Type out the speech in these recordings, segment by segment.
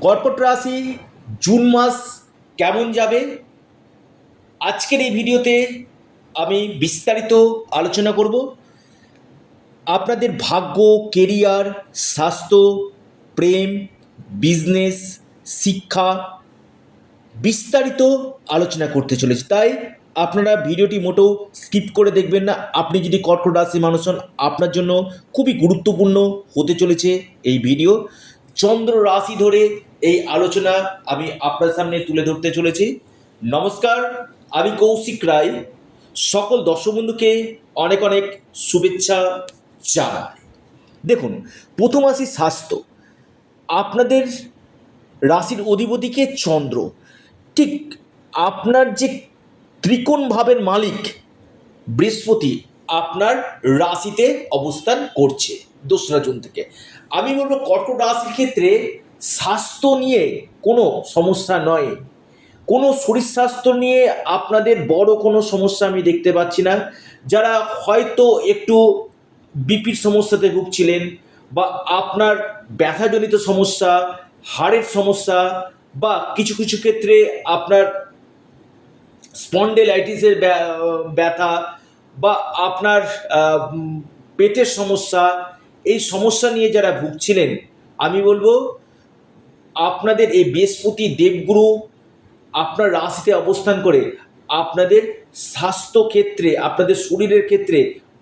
কর্কট রাশি জুন মাস কেমন যাবে আজকের এই ভিডিওতে আমি বিস্তারিত আলোচনা করব। আপনাদের ভাগ্য, কেরিয়ার, স্বাস্থ্য, প্রেম, বিজনেস, শিক্ষা বিস্তারিত আলোচনা করতে চলেছি। তাই আপনারা ভিডিওটি মোটেও স্কিপ করে দেখবেন না। আপনি যদি কর্কট রাশি মানুষ হন, আপনার জন্য খুবই গুরুত্বপূর্ণ হতে চলেছে এই ভিডিও। চন্দ্র রাশি ধরে এই আলোচনা আমি আপনার সামনে তুলে ধরতে চলেছি। নমস্কার, আমি কৌশিক রায়। সকল দর্শক বন্ধুকে অনেক অনেক শুভেচ্ছা জানাই। দেখুন, প্রথম আসি স্বাস্থ্য। আপনাদের রাশির অধিপতিকে চন্দ্র, ঠিক আপনার যে ত্রিকোণ ভাবের মালিক বৃহস্পতি আপনার রাশিতে অবস্থান করছে 2রা জুন থেকে। আমি বলবো কর্কট রাশির ক্ষেত্রে স্বাস্থ্য নিয়ে কোনো সমস্যা নয়। কোনো শরীর স্বাস্থ্য নিয়ে আপনাদের বড় কোনো সমস্যা আমি দেখতে পাচ্ছি না। যারা হয়তো একটু বিপির সমস্যাতে ভুগছিলেন, বা আপনার ব্যথাজনিত সমস্যা, হাড়ের সমস্যা, বা কিছু কিছু ক্ষেত্রে আপনার স্পন্ডেলাইটিসের ব্যথা, বা আপনার পেটের সমস্যা, এই সমস্যা নিয়ে যারা ভুগছিলেন, আমি বলবো আপনাদের এই বৃহস্পতি দেবগুরু আপনার রাশিতে অবস্থান করে আপনাদের স্বাস্থ্য ক্ষেত্রে, আপনাদের শরীরের ক্ষেত্রে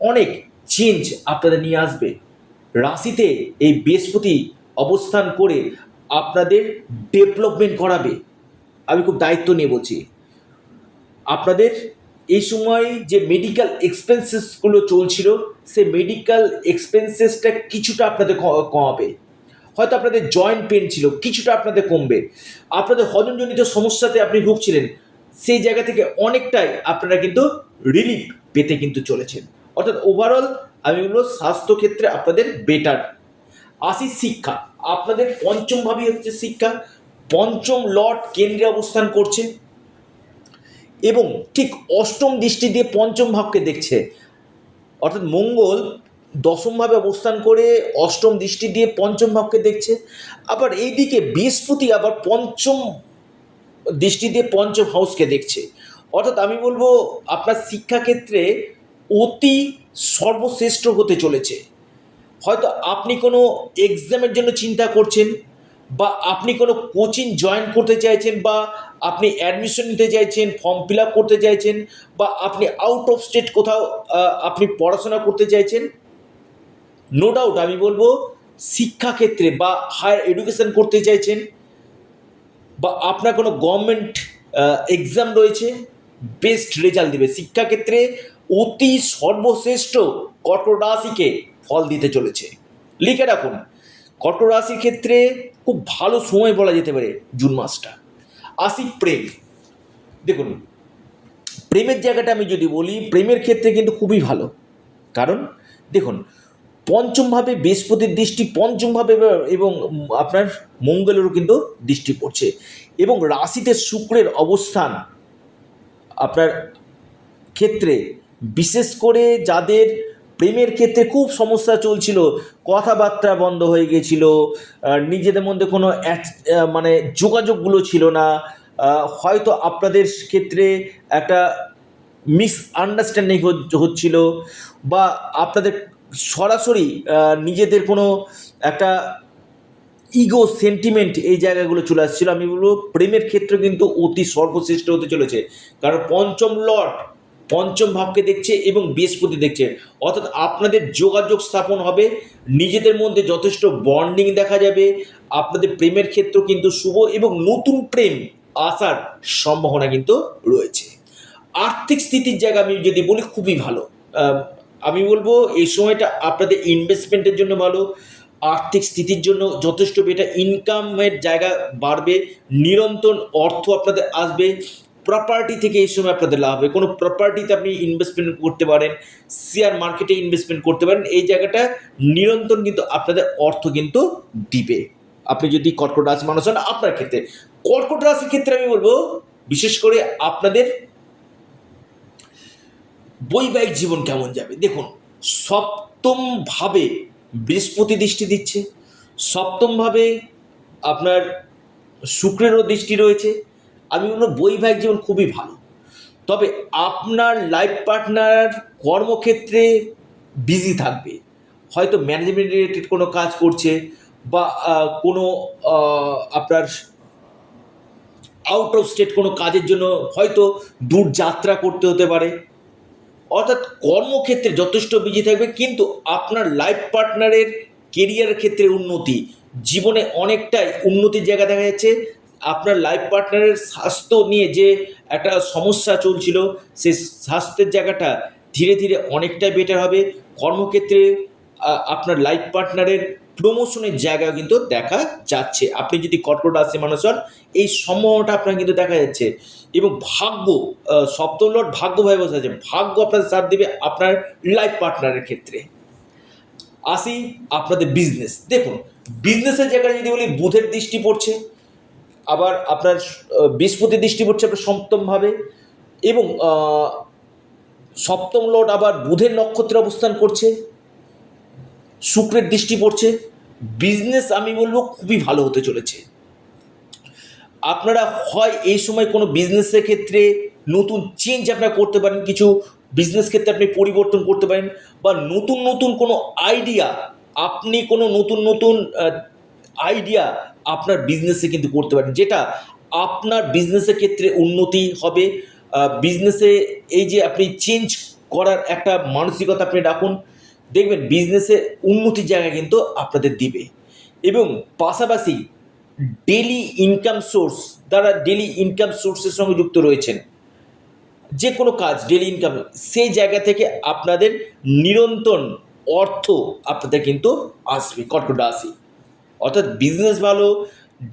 অনেক চেঞ্জ আপনাদের নিয়ে আসবে। রাশিতে এই বৃহস্পতি অবস্থান করে আপনাদের ডেভেলপমেন্ট করাবে। আমি খুব দায়িত্ব নিয়ে বলছি। আপনাদের এই সময় যে মেডিকেল এক্সপেন্সেসগুলো চলছিল, সেই মেডিকেল এক্সপেন্সেসটা কিছুটা আপনাদের কমাবে। হয়তো আপনাদের জয়েন্ট পেন ছিল, কিছুটা আপনাদের কমবে। আপনাদের হজমজনিত সমস্যাতে আপনি ভুগছিলেন, সেই জায়গা থেকে অনেকটাই আপনারা কিন্তু রিলিফ পেতে কিন্তু চলেছেন। অর্থাৎ ওভারঅল আমি বলবো স্বাস্থ্যক্ষেত্রে আপনাদের বেটার। আসি শিক্ষা। আপনাদের পঞ্চম ভাবই হচ্ছে শিক্ষা। পঞ্চম লর্ড কেন্দ্রে অবস্থান করছে এবং ঠিক অষ্টম দৃষ্টি দিয়ে পঞ্চম ভাবকে দেখছে। অর্থাৎ মঙ্গল দশমভাবে অবস্থান করে অষ্টম দৃষ্টি দিয়ে পঞ্চম ভাবকে দেখছে। আবার এইদিকে বৃহস্পতি আবার পঞ্চম দৃষ্টি দিয়ে পঞ্চম হাউসকে দেখছে। অর্থাৎ আমি বলবো আপনার শিক্ষাক্ষেত্রে অতি সর্বশ্রেষ্ঠ হতে চলেছে। হয়তো আপনি কোনো এক্সামের জন্য চিন্তা করছেন, বা আপনি কোনো কোচিং জয়েন করতে চাইছেন, বা আপনি অ্যাডমিশন নিতে চাইছেন, ফর্ম ফিল আপ করতে চাইছেন, বা আপনি আউট অফ স্টেট কোথাও আপনি পড়াশোনা করতে চাইছেন, নো ডাউট আমি বলবো শিক্ষাক্ষেত্রে বা হায়ার এডুকেশন করতে চাইছেন, বা আপনার কোনো গভর্নমেন্ট এক্সাম রয়েছে, বেস্ট রেজাল্ট দেবে। শিক্ষাক্ষেত্রে অতি সর্বশ্রেষ্ঠ কর্কট রাশিকে ফল দিতে চলেছে। লিখে রাখুন, কর্কট রাশির ক্ষেত্রে খুব ভালো সময় বলা যেতে পারে জুন মাসটা। আসি প্রেম। দেখুন, প্রেমের জায়গাটা আমি যদি বলি, প্রেমের ক্ষেত্রে কিন্তু খুবই ভালো। কারণ দেখুন, পঞ্চমভাবে বৃহস্পতির দৃষ্টি পঞ্চমভাবে, এবং আপনার মঙ্গলেরও কিন্তু দৃষ্টি পড়ছে, এবং রাশিতে শুক্রের অবস্থান আপনার ক্ষেত্রে, বিশেষ করে যাদের প্রেমের ক্ষেত্রে খুব সমস্যা চলছিল, কথাবার্তা বন্ধ হয়ে গেছিল, নিজেদের মধ্যে কোনো মানে যোগাযোগগুলো ছিল না, হয়তো আপনাদের ক্ষেত্রে একটা মিসআন্ডারস্ট্যান্ডিং হচ্ছিল, বা আপনাদের সরাসরি নিজেদের কোনো একটা ইগো সেন্টিমেন্ট এই জায়গাগুলো চলে আসছিল, আমি বলবো প্রেমের ক্ষেত্রে কিন্তু অতি সর্বশ্রেষ্ঠ হতে চলেছে। কারণ পঞ্চম লর্ড পঞ্চম ভাবকে দেখছে এবং বৃহস্পতি দেখছে। অর্থাৎ আপনাদের যোগাযোগ স্থাপন হবে, নিজেদের মধ্যে যথেষ্ট বন্ডিং দেখা যাবে। আপনাদের প্রেমের ক্ষেত্র কিন্তু শুভ, এবং নতুন প্রেম আসার সম্ভাবনা কিন্তু রয়েছে। আর্থিক স্থিতির জায়গা আমি যদি বলি খুবই ভালো। আমি বলবো এই সময়টা আপনাদের ইনভেস্টমেন্টের জন্য ভালো, আর্থিক স্থিতির জন্য যথেষ্ট বেটার। ইনকামের জায়গা বাড়বে, নিরন্তর অর্থ আপনাদের আসবে। প্রপার্টি থেকে এই সময় আপনাদের লাভ হবে, কোনো প্রপার্টিতে আপনি ইনভেস্টমেন্ট করতে পারেন, শেয়ার মার্কেটে ইনভেস্টমেন্ট করতে পারেন। এই জায়গাটা নিরন্তর কিন্তু আপনাদের অর্থ কিন্তু দিবে, আপনি যদি কর্কট রাশি মানুষ হন। আপনার ক্ষেত্রে কর্কট রাশির ক্ষেত্রে আমি বলবো বিশেষ করে আপনাদের বৈবাহিক জীবন কেমন যাবে। দেখুন, সপ্তমভাবে বৃহস্পতি দৃষ্টি দিচ্ছে, সপ্তমভাবে আপনার শুক্রেরও দৃষ্টি রয়েছে। আমি বলবো বৈবাহিক জীবন খুবই ভালো। তবে আপনার লাইফ পার্টনার কর্মক্ষেত্রে বিজি থাকবে, হয়তো ম্যানেজমেন্ট রিলেটেড কোনো কাজ করছে, বা কোনো আপনার আউট অফ স্টেট কোনো কাজের জন্য হয়তো দূর যাত্রা করতে হতে পারে। অর্থাৎ কর্মক্ষেত্রে যথেষ্ট বিজি থাকবে, কিন্তু আপনার লাইফ পার্টনারের কেরিয়ারের ক্ষেত্রে উন্নতি, জীবনে অনেকটাই উন্নতির জায়গা দেখা যাচ্ছে। আপনার লাইফ পার্টনারের স্বাস্থ্য নিয়ে যে একটা সমস্যা চলছিল, সেই স্বাস্থ্যের জায়গাটা ধীরে ধীরে অনেকটাই বেটার হবে। কর্মক্ষেত্রে আপনার লাইফ পার্টনারের প্রমোশনের জায়গা কিন্তু দেখা যাচ্ছে। আপনি যদি কর্কট রাশি মানুষ হন, এই সম্ভাবনাটা আপনার কিন্তু দেখা যাচ্ছে। এবং ভাগ্য, সপ্তম লর্ড ভাগ্যভাবে বসে আছে, ভাগ্য আপনাদের সাথ দেবে আপনার লাইফ পার্টনারের ক্ষেত্রে। আসি আপনাদের বিজনেস। দেখুন, বিজনেসের জায়গায় যদি বলি, বুধের দৃষ্টি পড়ছে, আবার আপনার বৃহস্পতির দৃষ্টি পড়ছে আপনার সপ্তমভাবে, এবং সপ্তম লর্ড আবার বুধের নক্ষত্রে অবস্থান করছে, শুক্রের দৃষ্টি পড়ছে। বিজনেস আমি বলবো খুবই ভালো হতে চলেছে। আপনারা হয় এই সময় কোনো বিজনেসের ক্ষেত্রে নতুন চেঞ্জ আপনারা করতে পারেন, কিছু বিজনেস ক্ষেত্রে আপনি পরিবর্তন করতে পারেন, বা নতুন নতুন কোনো আইডিয়া, আপনি কোনো নতুন নতুন আইডিয়া আপনার বিজনেসে কিন্তু করতে পারেন, যেটা আপনার বিজনেসের ক্ষেত্রে উন্নতি হবে। বিজনেসে এই যে আপনি চেঞ্জ করার একটা মানসিকতা আপনি রাখুন, দেখবেন বিজনেসে উন্নতির জায়গা কিন্তু আপনাদের দিবে। এবং পাশাপাশি ডেলি ইনকাম সোর্স, যারা ডেলি ইনকাম সোর্সের সঙ্গে যুক্ত রয়েছেন, যে কোনো কাজ ডেলি ইনকাম, সেই জায়গা থেকে আপনাদের নিরন্তর অর্থ আপনাদের কিন্তু আসবে কর্কট রাশি। অর্থাৎ বিজনেস ভালো,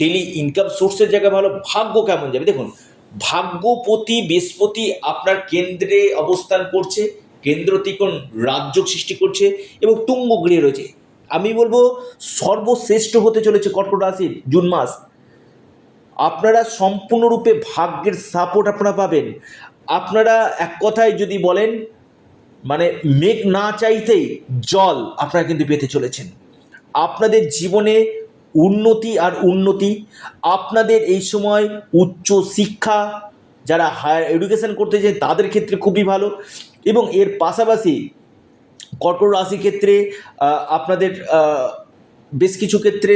ডেলি ইনকাম সোর্সের জায়গা ভালো। ভাগ্য কেমন যাবে দেখুন, ভাগ্যপতি বৃহস্পতি আপনার কেন্দ্রে অবস্থান করছে, কেন্দ্র ত্রিকোণ রাজযোগ সৃষ্টি করছে, এবং তুঙ্গ গৃহে রয়েছে। আমি বলবো সর্বশ্রেষ্ঠ হতে চলেছে কর্কট রাশির জুন মাস। আপনারা সম্পূর্ণরূপে ভাগ্যের সাপোর্ট আপনারা পাবেন। আপনারা এক কথায় যদি বলেন, মানে মেঘ না চাইতেই জল আপনারা কিন্তু পেতে চলেছেন। আপনাদের জীবনে উন্নতি আর উন্নতি। আপনাদের এই সময় উচ্চ শিক্ষা, যারা হায়ার এডুকেশন করতে চায় তাদের ক্ষেত্রে খুবই ভালো। এবং এর পাশাপাশি কর্কট রাশির ক্ষেত্রে আপনাদের বেশ কিছু ক্ষেত্রে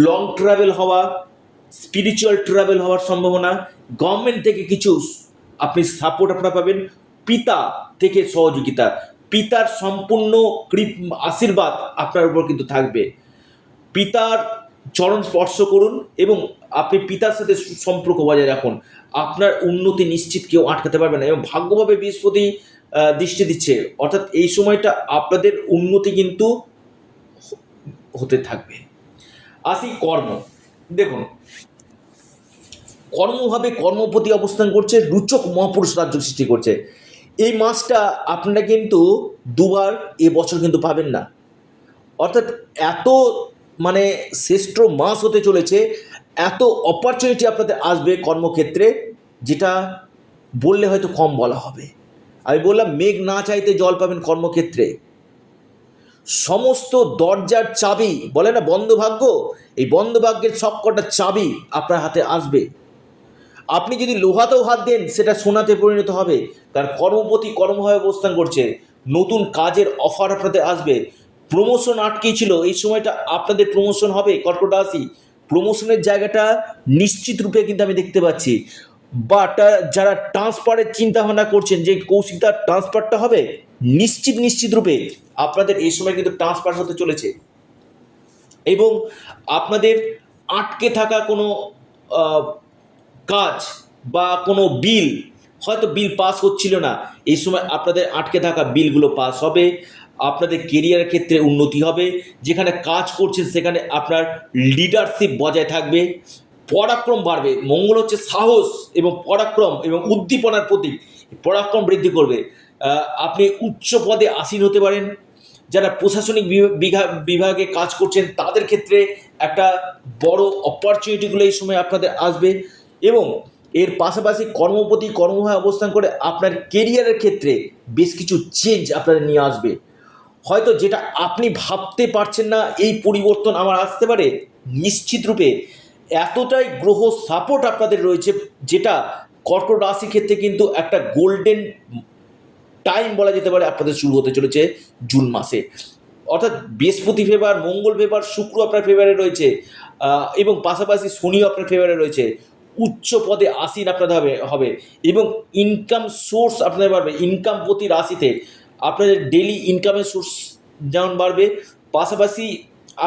লং ট্রাভেল হওয়া, স্পিরিচুয়াল ট্রাভেল হওয়ার সম্ভাবনা, গভর্নমেন্ট থেকে কিছু আপনি সাপোর্ট আপনারা পাবেন, পিতা থেকে সহযোগিতা, পিতার সম্পূর্ণ আশীর্বাদ আপনার উপর কিন্তু থাকবে। পিতার চরণ স্পর্শ করুন এবং আপনি পিতার সাথে সম্পর্ক বজায় রাখুন। আপনার উন্নতি নিশ্চিত কেউ আটকাতে পারবে না। এবং ভাগ্যভাবে বৃহস্পতি দৃষ্টি দিচ্ছে, অর্থাৎ এই সময়টা আপনাদের উন্নতি কিন্তু হতে থাকবে। আসি কর্ম। দেখুন, কর্মভাবে কর্মপতি অবস্থান করছে, রুচক মহাপুরুষ রাজ্য সৃষ্টি করছে। এই মাসটা আপনারা কিন্তু দুবার এবছর কিন্তু পাবেন না। অর্থাৎ এত মানে শ্রেষ্ঠ মাস হতে চলেছে, এত অপরচুনিটি আপনাদের আসবে কর্মক্ষেত্রে, যেটা বললে হয়তো কম বলা হবে। আমি বললাম মেঘ না চাইতে জল পাবেন কর্মক্ষেত্রে। সমস্ত দরজার চাবি, বলে না বন্ধভাগ্য, এই বন্ধভাগ্যের সবকটা চাবি আপনার হাতে আসবে। আপনি যদি লোহাতেও হাত দেন, সেটা সোনাতে পরিণত হবে। কারণ কর্মপতি কর্মভাবে অবস্থান করছে, নতুন কাজের অফার আপনাদের আসবে। প্রমোশন আটকে ছিল, এই সময়টা আপনাদের প্রমোশন হবে কর্কট রাশি। প্রমোশনের জায়গাটা নিশ্চিত রূপে কিন্তু আমি দেখতে পাচ্ছি। বা যারা ট্রান্সফারের চিন্তা ভাবনা করছেন, যে কৌশিকদার ট্রান্সফারটা হবে, নিশ্চিত রূপে আপনাদের এই সময় কিন্তু ট্রান্সফার হতে চলেছে। এবং আপনাদের আটকে থাকা কোনো কাজ বা কোনো বিল, হয়তো বিল পাস হচ্ছিল না, এই সময় আপনাদের আটকে থাকা বিলগুলো পাস হবে। আপনাদের কেরিয়ারের ক্ষেত্রে উন্নতি হবে। যেখানে কাজ করছেন সেখানে আপনার লিডারশিপ বজায় থাকবে, পরাক্রম বাড়বে। মঙ্গল হচ্ছে সাহস এবং পরাক্রম এবং উদ্দীপনার প্রতীক, পরাক্রম বৃদ্ধি করবে। আপনি উচ্চ পদে আসীন হতে পারেন। যারা প্রশাসনিক বিভাগে কাজ করছেন তাদের ক্ষেত্রে একটা বড় অপরচুনিটিগুলো এই সময় আপনাদের আসবে। এবং এর পাশাপাশি কর্মপতি কর্মভাবে অবস্থান করে আপনার কেরিয়ারের ক্ষেত্রে বেশ কিছু চেঞ্জ আপনাদের নিয়ে আসবে। হয়তো যেটা আপনি ভাবতে পারছেন না এই পরিবর্তন আমার আসতে পারে, নিশ্চিত রূপে এতটাই গ্রহ সাপোর্ট আপনাদের রয়েছে, যেটা কর্কট রাশি ক্ষেত্রে কিন্তু একটা গোল্ডেন টাইম বলা যেতে পারে আপনাদের শুরু হতে চলেছে জুন মাসে। অর্থাৎ বৃহস্পতি ফেভার, মঙ্গল ফেভার, শুক্র আপনার ফেভারে রয়েছে, এবং পাশাপাশি শনিও আপনার ফেভারে রয়েছে। উচ্চ পদে আসীন আপনাদের হবে এবং ইনকাম সোর্স আপনাদের বাড়বে। ইনকাম প্রতি রাশিতে আপনাদের ডেলি ইনকামের সোর্স যেমন বাড়বে, পাশাপাশি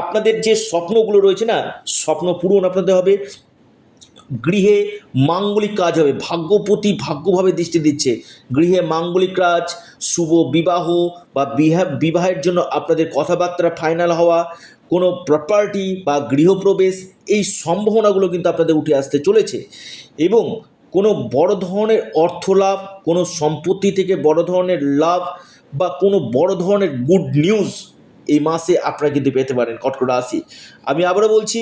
আপনাদের যে স্বপ্নগুলো রয়েছে না, স্বপ্ন পূরণ আপনাদের হবে। গৃহে মাঙ্গলিক কাজ হবে, ভাগ্যপতি ভাগ্যভাবে দৃষ্টি দিচ্ছে। গৃহে মাঙ্গলিক কাজ, শুভ বিবাহ বা বিবাহের জন্য আপনাদের কথাবার্তা ফাইনাল হওয়া, কোনো প্রপার্টি বা গৃহপ্রবেশ, এই সম্ভাবনাগুলো কিন্তু আপনাদের উঠে আসতে চলেছে। এবং কোনো বড় ধরনের অর্থ লাভ, কোনো সম্পত্তি থেকে বড় ধরনের লাভ বা কোনো বড় ধরনের গুড নিউজ এই মাসে আপনারা কিন্তু পেতে পারেন কর্কট রাশি। আমি আবারও বলছি,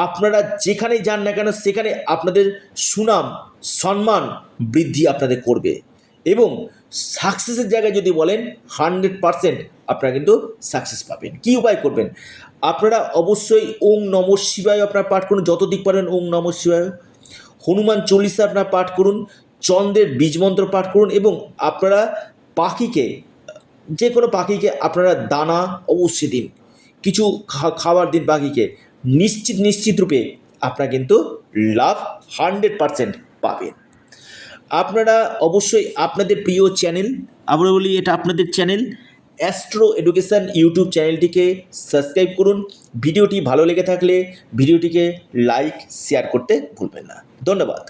আপনারা যেখানেই যান না কেন সেখানে আপনাদের সুনাম সম্মান বৃদ্ধি আপনাদের করবে। এবং সাকসেসের জায়গায় যদি বলেন 100% আপনারা কিন্তু সাকসেস পাবেন। কী উপায় করবেন? আপনারা অবশ্যই ওং নমঃ শিবায় আপনারা পাঠ করুন, যত দিক পারেন ওং নমঃ শিবায়। হনুমান চল্লিশা আপনারা পাঠ করুন, চন্দ্রের বীজমন্ত্র পাঠ করুন, এবং আপনারা পাখিকে, যে কোনো পাখিকে আপনারা দানা অবশ্যই দিন, কিছু খাবার দিন পাখিকে। নিশ্চিত রূপে আপনারা কিন্তু লাভ 100% পাবেন। আপনারা অবশ্যই আপনাদের প্রিয় চ্যানেল, আমরা বলি এটা আপনাদের চ্যানেল অ্যাস্ট্রো এডুকেশান ইউটিউব চ্যানেলটিকে সাবস্ক্রাইব করুন। ভিডিওটি ভালো লেগে থাকলে ভিডিওটিকে লাইক শেয়ার করতে ভুলবেন না। ধন্যবাদ।